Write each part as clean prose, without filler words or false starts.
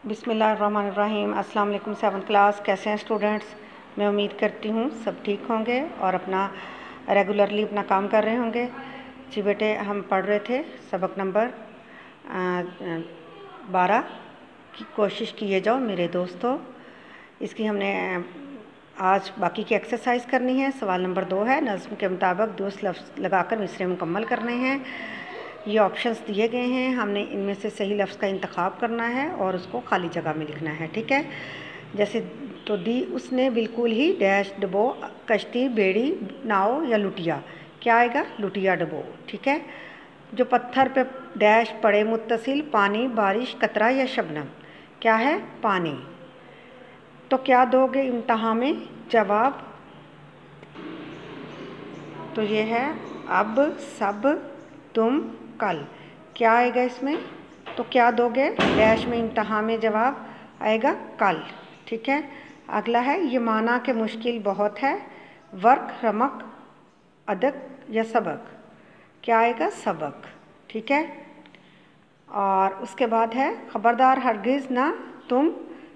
बिस्मिल्लाहिर्रहमानिर्रहीम। अस्सलाम वालेकुम 7th क्लास। कैसे हैं स्टूडेंट्स? मैं उम्मीद करती हूँ सब ठीक होंगे और अपना रेगुलरली अपना काम कर रहे होंगे। जी बेटे, हम पढ़ रहे थे सबक नंबर 12 की कोशिश किए जाओ मेरे दोस्तों। इसकी हमने आज बाकी की एक्सरसाइज करनी है। सवाल नंबर 2 है, नज़्म के मुताबिक दुरुस्त लफ्ज़ लगाकर मिसरे मुकम्मल करने हैं। ये ऑप्शंस दिए गए हैं, हमने इनमें से सही लफ्ज़ का इंतखाब करना है और उसको खाली जगह में लिखना है। ठीक है, जैसे तो दी उसने बिल्कुल ही डैश डबो कश्ती बेड़ी नाव या लुटिया, क्या आएगा? लुटिया डबो। ठीक है, जो पत्थर पे डैश पड़े मुत्तसिल पानी बारिश कतरा या शबनम, क्या है? पानी। तो क्या दोगे इम्तहान में जवाब? तो ये है अब सब तुम कल, क्या आएगा इसमें? तो क्या दोगे डैश में इम्तहान में जवाब आएगा कल। ठीक है, अगला है ये माना के मुश्किल बहुत है वर्क रमक अदक या सबक, क्या आएगा? सबक। ठीक है, और उसके बाद है खबरदार हरगिज़ ना तुम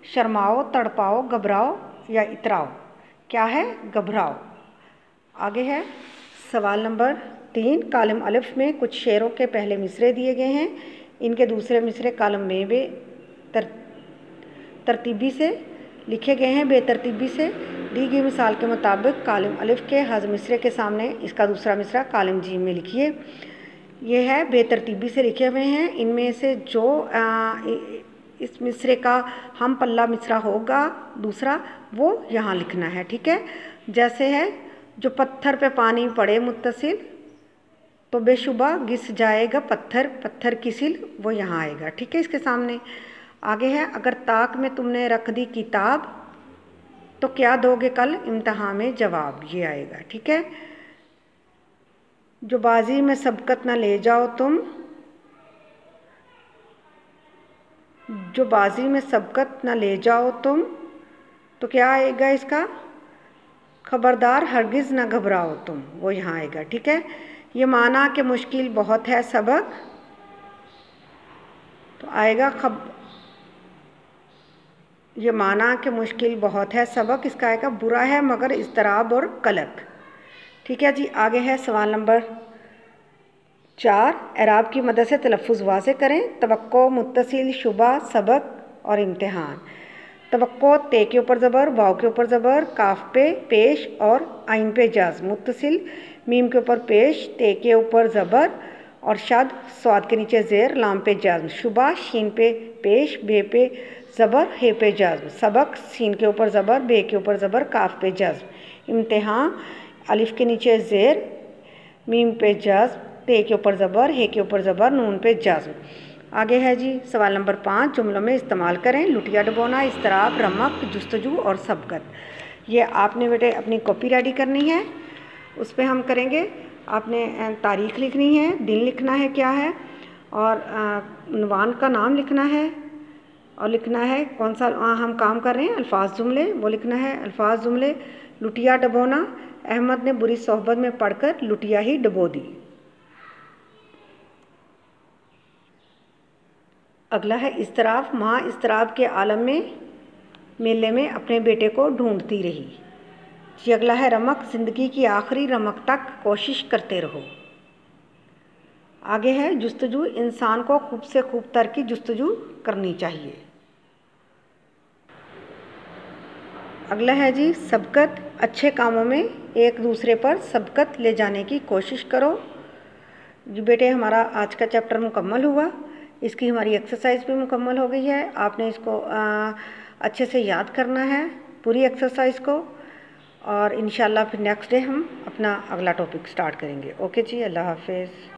शर्माओ तड़पाओ घबराओ या इतराओ, क्या है? घबराओ। आगे है सवाल नंबर 3, कालम अलिफ में कुछ शेरों के पहले मिसरे दिए गए हैं, इनके दूसरे मिसरे कालम में तरतीबी से लिखे गए हैं। बेतरतीबी से दी गई मिसाल के मुताबिक कालम अलिफ के हज़ मिसरे के सामने इसका दूसरा मिसरा कालम जीम में लिखिए। ये है बेतरतीबी से लिखे हुए हैं, इनमें से जो इस मिसरे का हम पल्ला मिसरा होगा दूसरा वो यहाँ लिखना है। ठीक है, जैसे है जो पत्थर पे पानी पड़े मुत्तसिल, तो बेशुबा घिस जाएगा पत्थर पत्थर की सिल, वो यहाँ आएगा। ठीक है, इसके सामने। आगे है अगर ताक में तुमने रख दी किताब तो क्या दोगे कल इम्तहान में जवाब, ये आएगा। ठीक है, जो बाजी में सबकत ना ले जाओ तुम, जो बाजी में सबकत ना ले जाओ तुम, तो क्या आएगा इसका? खबरदार हरगिज़ ना घबराओ तुम, वो यहाँ आएगा। ठीक है, ये माना कि मुश्किल बहुत है सबक, तो आएगा ये माना कि मुश्किल बहुत है सबक, इसका आएगा बुरा है मगर इज़्तिराब और कलक। ठीक है जी, आगे है सवाल नंबर 4, एराब की मदद से तलफ़्फ़ुज़ वाज़े करें। तवक्को मुत्तसिल शुबा सबक और इम्तिहान। तवक्को ते के ऊपर ज़बर, वाव के ऊपर ज़बर, काफ पे पेश और आइन पे जज़्म। मुत्तसिल मीम के ऊपर पेश, ते के ऊपर ज़बर और शद स्वाद के नीचे ज़ेर, लाम पे जज़्म। शुबा शीन पे पेश, बे पे ज़बर, हे पे जज़्म। सबक सीन के ऊपर ज़बर, बे के ऊपर ज़बर, काफ पे जज़्म। इम्तिहान अलिफ के नीचे ज़ेर, मीम पे जज़्म, ते के ऊपर ज़बर, हे के ऊपर ज़बर, नून पे जज़्म। आगे है जी सवाल नंबर 5, जुमलों में इस्तेमाल करें। लुटिया डबोना, इस्तराब, रमक, जुस्तजू और सबकत। ये आपने बेटे अपनी कॉपी रेडी करनी है, उस पर हम करेंगे। आपने तारीख़ लिखनी है, दिन लिखना है क्या है, और उन्वान का नाम लिखना है, और लिखना है कौन सा हम काम कर रहे हैं, अल्फाज जुमले, वो लिखना है अल्फाज जुमले। लुटिया डबोना, अहमद ने बुरी सोहबत में पढ़कर लुटिया ही डबो दी। अगला है इस्तराब, माँ इस्तराब के आलम में मेले में अपने बेटे को ढूंढती रही। जी अगला है रमक, ज़िंदगी की आखिरी रमक तक कोशिश करते रहो। आगे है जुस्तजू, इंसान को खूब से खूब तर की जुस्तजू करनी चाहिए। अगला है जी सबकत, अच्छे कामों में एक दूसरे पर सबकत ले जाने की कोशिश करो। जी बेटे, हमारा आज का चैप्टर मुकम्मल हुआ, इसकी हमारी एक्सरसाइज भी मुकम्मल हो गई है। आपने इसको अच्छे से याद करना है पूरी एक्सरसाइज को, और इंशाल्लाह फिर नेक्स्ट डे हम अपना अगला टॉपिक स्टार्ट करेंगे। ओके जी, अल्लाह हाफिज़।